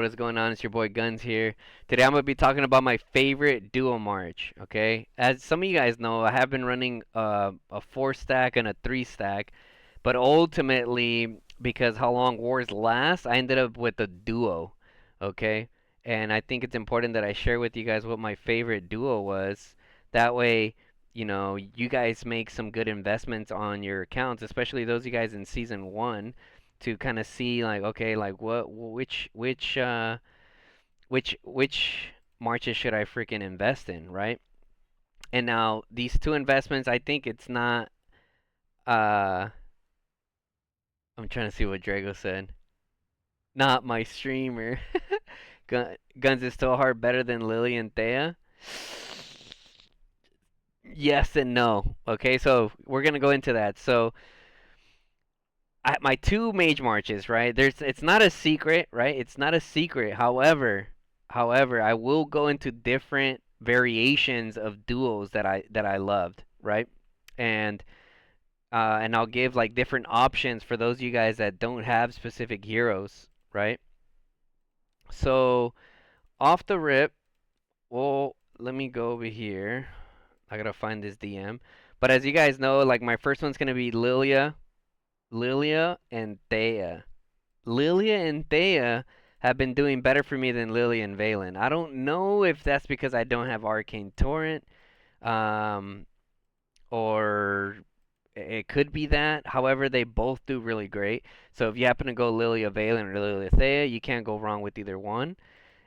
What is going on? It's your boy Guns here. Today I'm gonna be talking about my favorite duo march. Okay, as some of you guys know, I have been running a 4 stack and a 3 stack, but ultimately, because how long wars last, I ended up with a duo. Okay, and I think it's important that I share with you guys what my favorite duo was. That way, you guys make some good investments on your accounts, especially those of you guys in season 1 to kind of see like okay like what which marches should I freaking invest in, right? And now these two investments, I think it's not uh I'm trying to see what Drago said. Not my streamer. Guns is still hard better than Lilia and Thea. Yes and no. Okay, so we're gonna go into that. So my two mage marches, right? It's not a secret, right? It's not a secret. However, I will go into different variations of duos that I loved, right? And and I'll give like different options for those of you guys that don't have specific heroes, right? So off the rip, well, let me go over here. I gotta find this DM. But as you guys know, like my first one's gonna be Lilia and Thea. Lilia and Thea have been doing better for me than Lilia and Valen. I don't know if that's because I don't have Arcane Torrent, um, or it could be that. However, they both do really great. So if you happen to go Lilia Valen or Lilia Thea, you can't go wrong with either one.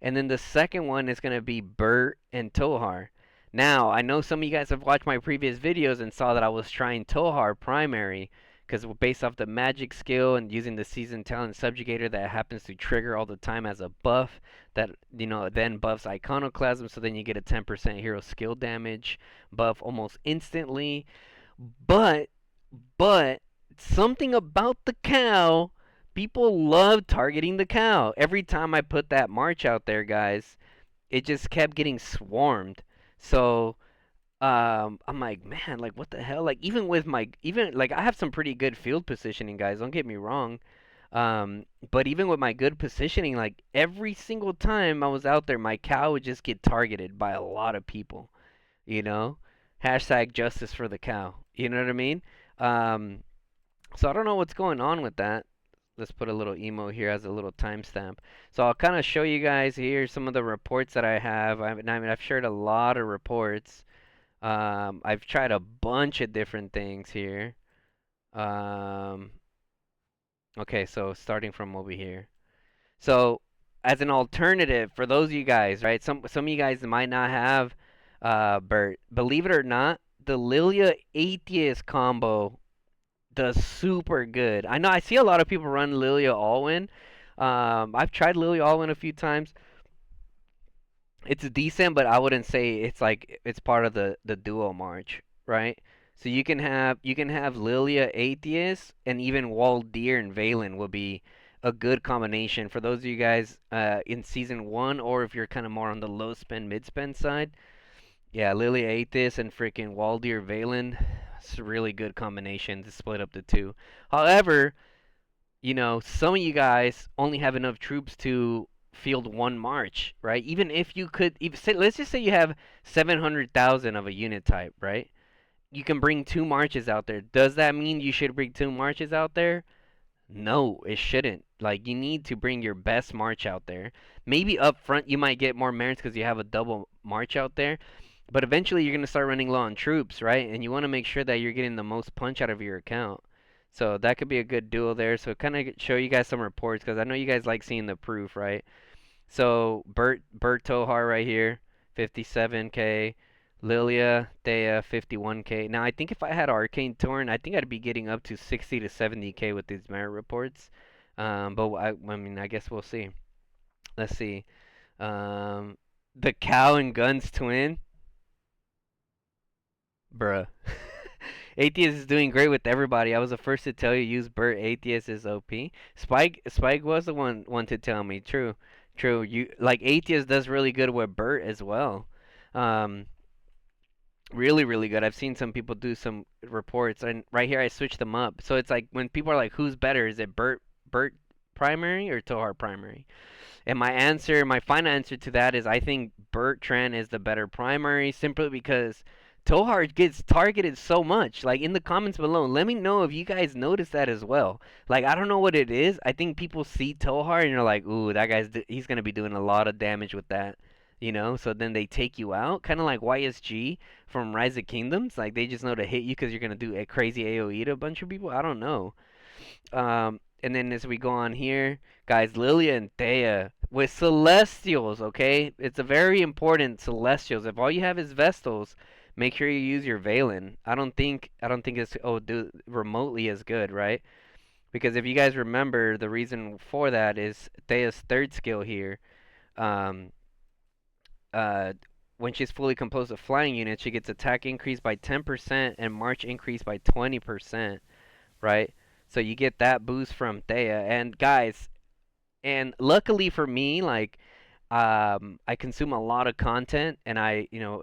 And then the second one is going to be Bert and Tohar. Now, I know some of you guys have watched my previous videos and saw that I was trying Tohar primary because based off the magic skill and using the seasoned talent subjugator that happens to trigger all the time as a buff that then buffs iconoclasm, so then you get a 10% hero skill damage buff almost instantly. But but something about the cow, people love targeting the cow. Every time I put that march out there, guys, it just kept getting swarmed. So I'm like, man, like what the hell? Like even like I have some pretty good field positioning, guys. Don't get me wrong. But even with my good positioning, like every single time I was out there, my cow would just get targeted by a lot of people. You know, hashtag justice for the cow. You know what I mean? Um, so I don't know what's going on with that. Let's put a little emo here as a little timestamp. So I'll kind of show you guys here some of the reports that I have. I've shared a lot of reports. I've tried a bunch of different things here. Um, okay, so starting from over here. So as an alternative for those of you guys, right? Some of you guys might not have Bert. Believe it or not, the Lilia Atheist combo does super good. I know I see a lot of people run Lilia Alwyn. I've tried Lilia Alwyn a few times. It's decent, but I wouldn't say it's like it's part of the duo march, right? So you can have Lilia Atheist and even Waldir and Valen will be a good combination for those of you guys in season 1, or if you're kind of more on the low spend mid spend side. Yeah, Lilia Atheist and freaking Waldir Valen. It's a really good combination to split up the two. However, some of you guys only have enough troops to field one march, right? Even if you could, even say, let's just say you have 700,000 of a unit type, right? You can bring two marches out there. Does that mean you should bring two marches out there? No, it shouldn't. Like, you need to bring your best march out there. Maybe up front you might get more merits because you have a double march out there. But eventually you're going to start running low on troops, right? And you want to make sure that you're getting the most punch out of your account. So that could be a good duel there. So kind of show you guys some reports because I know you guys like seeing the proof, right? So Bert Tohar right here, 57k. Lilia Thea 51k. Now I think if I had Arcane Torn, I think I'd be getting up to 60 to 70k with these merit reports. But I mean, I guess we'll see. Let's see. Um, the Cow and Guns twin, bruh. Atheist is doing great with everybody. I was the first to tell you use Bert. Atheist is OP. Spike was the one to tell me. True, true. You like Atheist does really good with Bert as well. Um, really, really good. I've seen some people do some reports, and right here I switched them up. So it's like when people are like, "Who's better? Is it Bert primary or Tohar primary?" And my final answer to that is I think Bertran is the better primary simply because Tohar gets targeted so much. Like in the comments below, let me know if you guys notice that as well. Like I don't know what it is. I think people see Tohar and you're like, "Ooh, that he's going to be doing a lot of damage with that." You know? So then they take you out, kind of like YSG from Rise of Kingdoms. Like they just know to hit you cuz you're going to do a crazy AoE to a bunch of people. I don't know. And then as we go on here, guys, Lilia and Thea with Celestials, okay? It's a very important Celestials. If all you have is Vestals, make sure you use your Valen. I don't think it's do remotely as good, right? Because if you guys remember, the reason for that is Thea's third skill here. Um, uh, when she's fully composed of flying units, she gets attack increased by 10% and march increased by 20%, right? So you get that boost from Thea. And guys, and luckily for me, like I consume a lot of content, and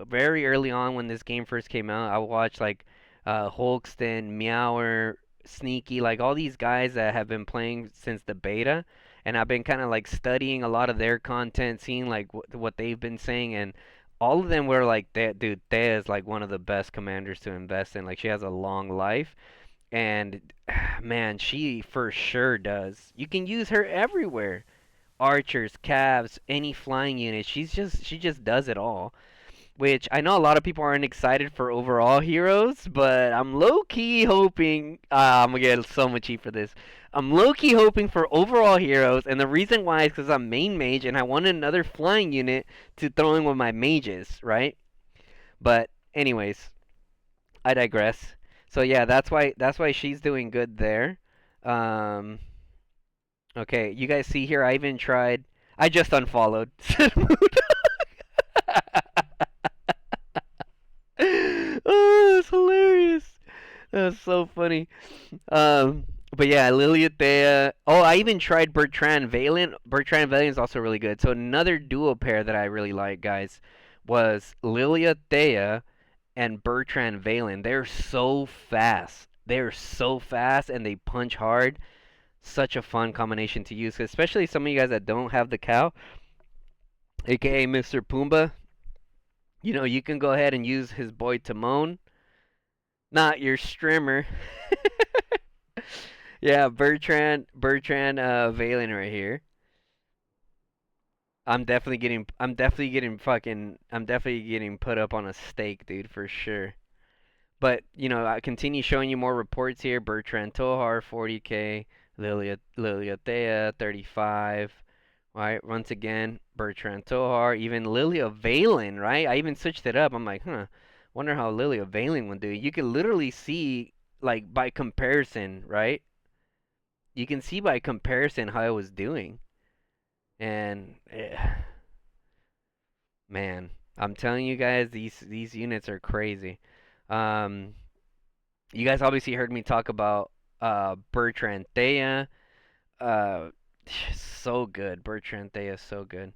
very early on when this game first came out, I watched like Hulkston, Meower, Sneaky, like all these guys that have been playing since the beta, and I've been kind of like studying a lot of their content, seeing like what they've been saying, and all of them were like, Dude, Thea is like one of the best commanders to invest in. Like she has a long life, and man, she for sure does. You can use her everywhere. Archers, calves, any flying unit. She just does it all. Which I know a lot of people aren't excited for overall heroes, but I'm low key hoping. I'm gonna get so much heat for this. I'm low key hoping for overall heroes, and the reason why is because I'm main mage and I want another flying unit to throw in with my mages, right? But anyways, I digress. So yeah, that's why she's doing good there. Um, okay, you guys see here, I even tried. I just unfollowed. Oh, that's hilarious. That's so funny. Um, but yeah, Lilia Thea. Oh, I even tried Bertran Valiant. Bertran Valiant is also really good. So another duo pair that I really like, guys, was Lilia Thea and Bertrand Valen. They're so fast. They're so fast and they punch hard. Such a fun combination to use, especially some of you guys that don't have the cow, aka Mr. Pumbaa. You can go ahead and use his boy Timon, not your streamer. Yeah, Bertrand Valen right here. I'm definitely getting put up on a stake, dude, for sure. But I continue showing you more reports here. Bertrand Tohar, 40K. Lilia Thea, 35. Right, once again, Bertrand Tohar, even Lilia Valen, right? I even switched it up. I'm like, wonder how Lilia Valen would do. You can literally see, like, by comparison, right? You can see by comparison how I was doing. And, man, I'm telling you guys, these units are crazy. Um, You guys obviously heard me talk about Bertrand Thea. Uh, so good. Bertrand Thea is so good.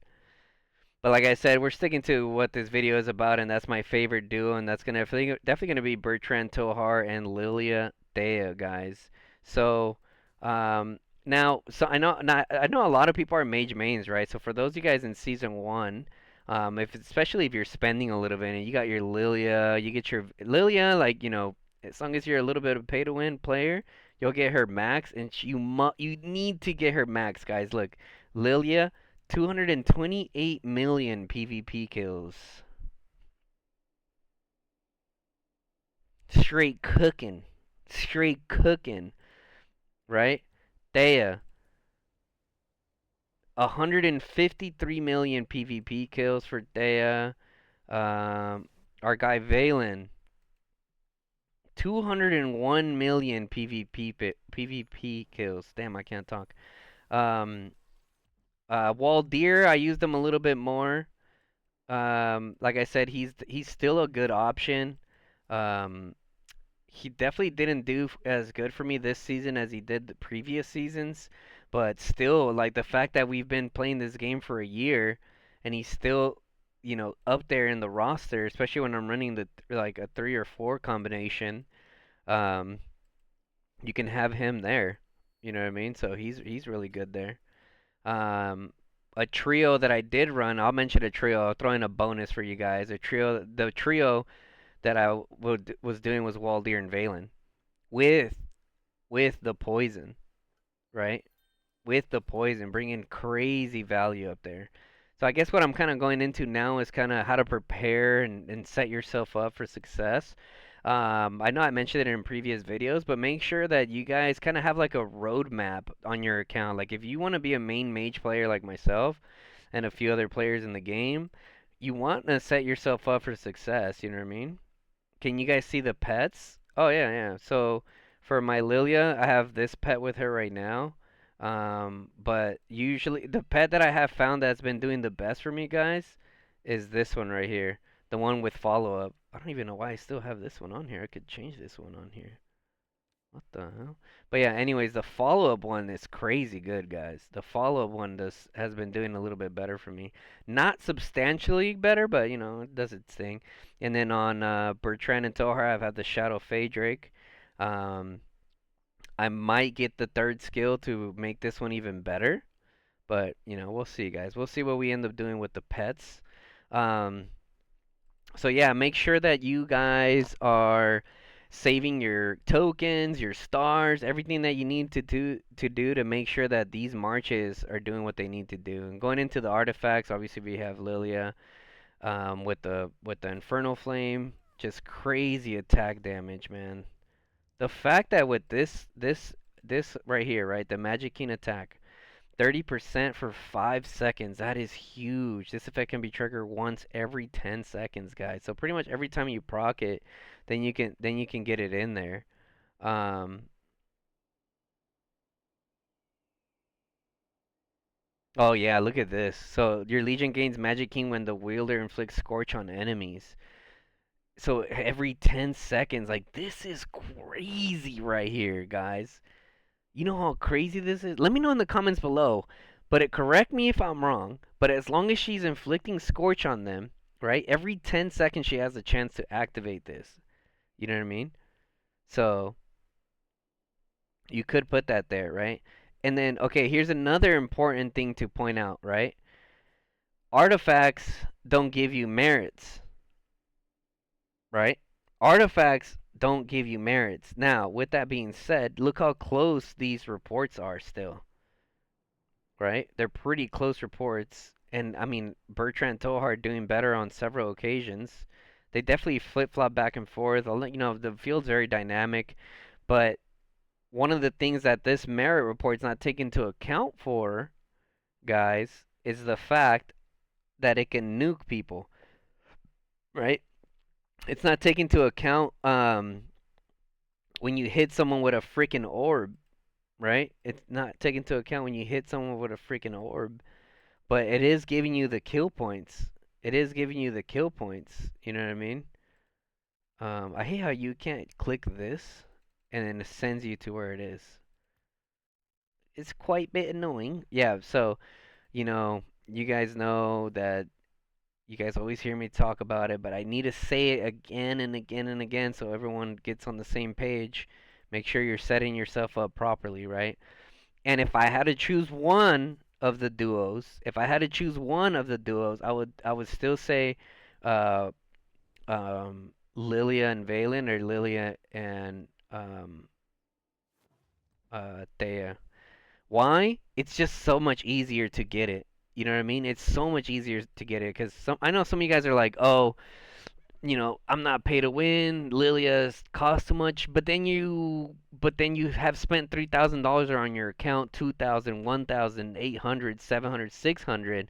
But like I said, we're sticking to what this video is about, and that's my favorite duo, and that's definitely gonna be Bertrand Tohar and Lilia Thea, guys. So, now, so I know a lot of people are mage mains, right? So for those of you guys in season one, especially if you're spending a little bit and you got your Lilia, you get your Lilia, like as long as you're a little bit of a pay to win player, you'll get her max, and you need to get her max, guys. Look, Lilia. 228 million PvP kills. Straight cooking. Straight cooking, right? Thea, 153 million PvP kills for Thea. Our guy Valen, 201 million PvP kills. Damn, I can't talk. Um, Waldir, I used him a little bit more. Like I said, he's still a good option. Um, he definitely didn't do as good for me this season as he did the previous seasons, but still, like the fact that we've been playing this game for a year, and he's still, up there in the roster, especially when I'm running like a 3 or 4 combination. Um, you can have him there. You know what I mean? So he's really good there. Um, a trio that I did run. I'll mention a trio. I'll throw in a bonus for you guys. The trio that was doing was Waldir and Valen with the poison, right? With the poison, bringing crazy value up there. So I guess what I'm kind of going into now is kind of how to prepare and set yourself up for success. I know I mentioned it in previous videos, but make sure that you guys kind of have like a roadmap on your account. Like if you want to be a main mage player like myself and a few other players in the game, you want to set yourself up for success. You know what I mean? Can you guys see the pets? Oh yeah, yeah. So for my Lilia, I have this pet with her right now. But usually the pet that I have found that's been doing the best for me, guys, is this one right here. The one with follow up. I don't even know why I still have this one on here. I could change this one on here. What the hell? But yeah, anyways, the follow-up one is crazy good, guys. The follow-up one has been doing a little bit better for me. Not substantially better, but you know, it does its thing. And then on Bertran and Toar, I've had the Shadow Fey Drake. Um, I might get the third skill to make this one even better, but you know, we'll see, guys. We'll see what we end up doing with the pets. Um, so yeah, make sure that you guys are saving your tokens, your stars, everything that you need to do to make sure that these marches are doing what they need to do. And going into the artifacts, obviously we have Lilia with the Infernal Flame, just crazy attack damage, man. The fact that with this right here, right, the Magic King attack, 30% for 5 seconds. That is huge. This effect can be triggered once every 10 seconds, guys. So pretty much every time you proc it, then you can get it in there. Um oh yeah, look at this. So your Legion gains Magic King when the wielder inflicts Scorch on enemies. So every 10 seconds, like this is crazy right here, guys. You know how crazy this is? Let me know in the comments below. But correct me if I'm wrong. But as long as she's inflicting Scorch on them, right? Every 10 seconds she has a chance to activate this. You know what I mean? So you could put that there, right? And then, okay, here's another important thing to point out, right? Artifacts don't give you merits, right? Artifacts don't give you merits. Now, with that being said, look how close these reports are still. Right? They're pretty close reports. And I mean, Bertrand Tohar doing better on several occasions. They definitely flip flop back and forth. You know, the field's very dynamic. But one of the things that this merit report's not taken into account for, guys, is the fact that it can nuke people. Right? It's not taken into account when you hit someone with a freaking orb. Right? It's not taken into account when you hit someone with a freaking orb. But it is giving you the kill points. It is giving you the kill points. You know what I mean? I hate how you can't click this and then it sends you to where it is. It's quite a bit annoying. Yeah, so, you know, you guys know that you guys always hear me talk about it, but I need to say it again and again and again so everyone gets on the same page. Make sure you're setting yourself up properly, right? And if I had to choose one of the duos, if I had to choose one of the duos, I would still say uh Lilia and Valen or Lilia and Thea. Why? It's just so much easier to get it. You know what I mean? It's so much easier to get it because I know some of you guys are like, "Oh, you know, I'm not pay to win. Lilia's cost too much." But then you have spent $3,000 on your account, 2,000, 1,000, 800, 700, 600,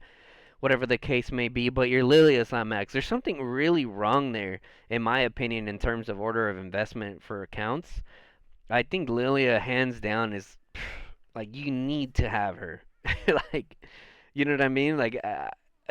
whatever the case may be. But your Lilia's not max. There's something really wrong there, in my opinion, in terms of order of investment for accounts. I think Lilia, hands down, is like you need to have her. Like, you know what I mean? Like,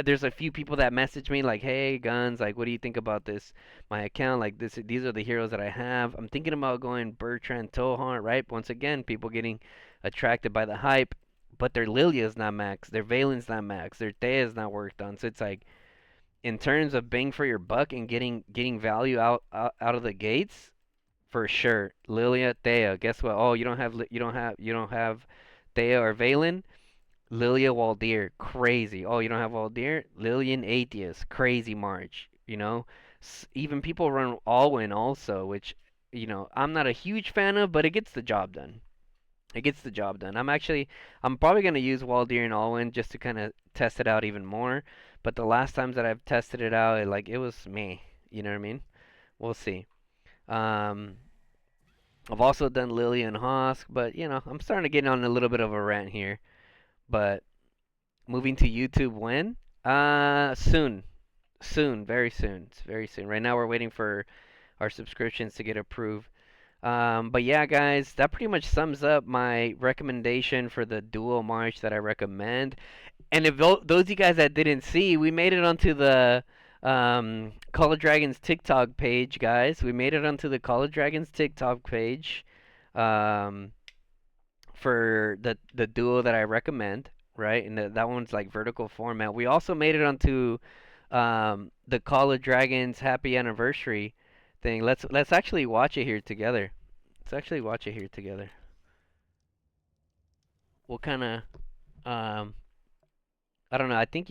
there's a few people that message me like, "Hey, Guns, like, what do you think about this? My account, like, these are the heroes that I have. I'm thinking about going Bertrand Tohar, right? Once again, people getting attracted by the hype, but their Lilia's not max, their Valen's not max, their Thea's not worked on. So it's like, in terms of bang for your buck and getting value out of the gates, for sure, Lilia, Thea. Guess what? Oh, you don't have Thea or Valen. Lilia Waldir, crazy. Oh, you don't have Waldir? Lilian Atheist, crazy March. Even people run Alwyn also, which I'm not a huge fan of, but it gets the job done. It gets the job done. I'm probably gonna use Waldir and Alwyn just to kind of test it out even more. But the last times that I've tested it out, it was me. You know what I mean? We'll see. Um, I've also done Lily and Hosk, but I'm starting to get on a little bit of a rant here. But moving to YouTube when? Soon. Soon, very soon. It's very soon. Right now we're waiting for our subscriptions to get approved. But yeah, guys, that pretty much sums up my recommendation for the dual march that I recommend. And if those of you guys that didn't see, we made it onto the Call of Dragons TikTok page, guys. We made it onto the Call of Dragons TikTok page um, for the duo that I recommend, right? And that one's like vertical format. We also made it onto the Call of Dragons Happy Anniversary thing. Let's actually watch it here together. Let's actually watch it here together. We'll kind of um, I don't know. I think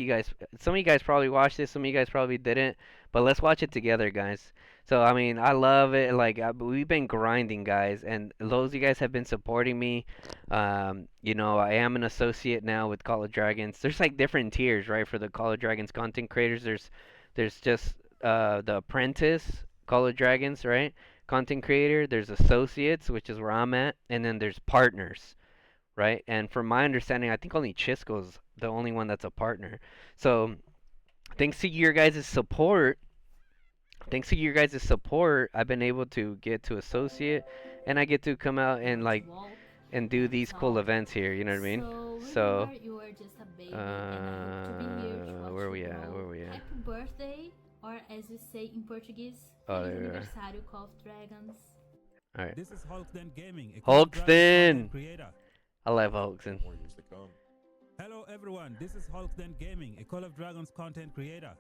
some of you guys probably watched this, some of you guys probably didn't, but let's watch it together, guys. So, I mean, I love it. We've been grinding, guys, and those of you guys have been supporting me. I am an associate now with Call of Dragons. There's like different tiers, right, for the Call of Dragons content creators. There's just the apprentice Call of Dragons, right? Content creator. There's associates, which is where I'm at, and then there's partners, right? And from my understanding, I think only Chisco's the only one that's a partner. So thanks to your guys' support, I've been able to get to associate, and I get to come out and and do these cool events here. You know what I mean? So, where are we at? Where are we at? Happy birthday, or as we say in Portuguese, Oh, Feliz there we are. Aniversário, Call of Dragons. All right. This is Hulkden Gaming, a Call of Dragons Hulkston. content creator. I love Hulkson. More years to come. Hello everyone, this is Hulkden Gaming, a Call of Dragons content creator.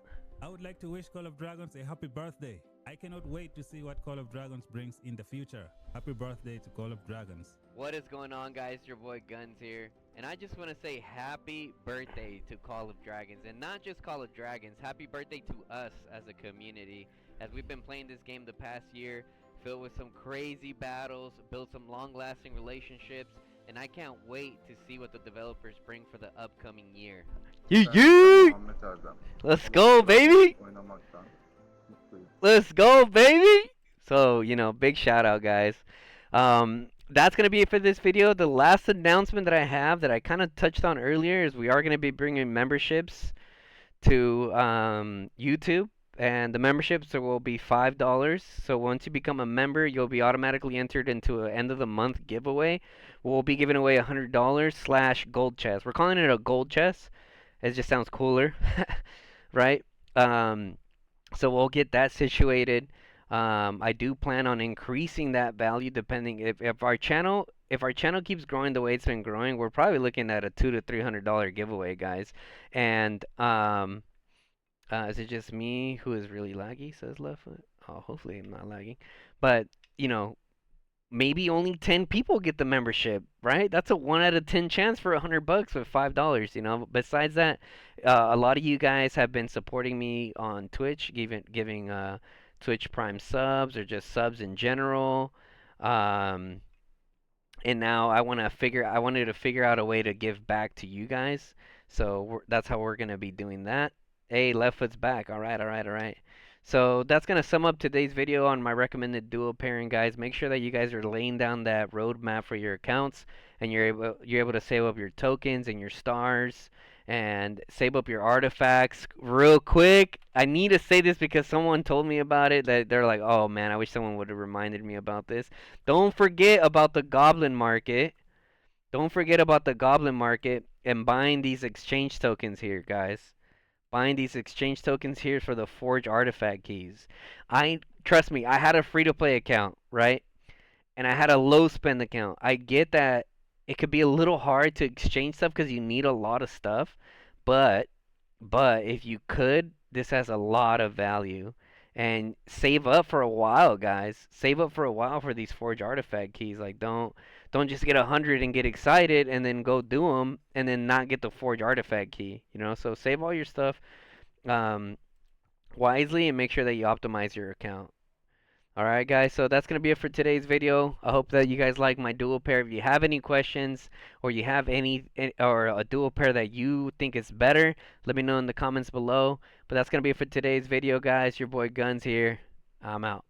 I would like to wish Call of Dragons a happy birthday. I cannot wait to see what Call of Dragons brings in the future. Happy birthday to Call of Dragons. What is going on, guys? Your boy Guns here, and I just want to say happy birthday to Call of Dragons, and not just Call of Dragons. Happy birthday to us as a community, as we've been playing this game the past year, filled with some crazy battles, built some long-lasting relationships, and I can't wait to see what the developers bring for the upcoming year. Yee! Let's go, baby! Let's go, baby! So, big shout out, guys. That's going to be it for this video. The last announcement that I have that I kind of touched on earlier is we are going to be bringing memberships to YouTube. And the memberships will be $5. So once you become a member, you'll be automatically entered into an end of the month giveaway. We'll be giving away $100 slash gold chest. We're calling it a gold chest. It just sounds cooler, right? So we'll get that situated. I do plan on increasing that value depending if our channel keeps growing the way it's been growing. We're probably looking at a $200 to $300 giveaway, guys. And is it just me who is really laggy? Says Leftfoot. Oh, hopefully I'm not lagging. But maybe only 10 people get the membership, right? That's a 1 out of 10 chance for $100 with $5. Besides that, a lot of you guys have been supporting me on Twitch, giving Twitch Prime subs or just subs in general. And now I wanted to figure out a way to give back to you guys. So that's how we're gonna be doing that. Hey, left foot's back. All right, all right, all right. So that's gonna sum up today's video on my recommended dual pairing, guys. Make sure that you guys are laying down that roadmap for your accounts, and you're able to save up your tokens and your stars, and save up your artifacts real quick. I need to say this because someone told me about it. That they're like, oh man, I wish someone would have reminded me about this. Don't forget about the goblin market. Don't forget about the goblin market and buying these exchange tokens here, guys. Buying these exchange tokens here for the forge artifact keys. Trust me, I had a free to play account, right? And I had a low spend account. I get that it could be a little hard to exchange stuff because you need a lot of stuff, but if you could, this has a lot of value. And save up for a while, guys. Save up for a while for these forge artifact keys. Like don't Don't just get 100 and get excited and then go do them and then not get the forge artifact key. You know, so save all your stuff um, wisely and make sure that you optimize your account. Alright guys, so that's going to be it for today's video. I hope that you guys like my dual pair. If you have any questions or you have or a dual pair that you think is better, let me know in the comments below. But that's going to be it for today's video guys. Your boy Guns here. I'm out.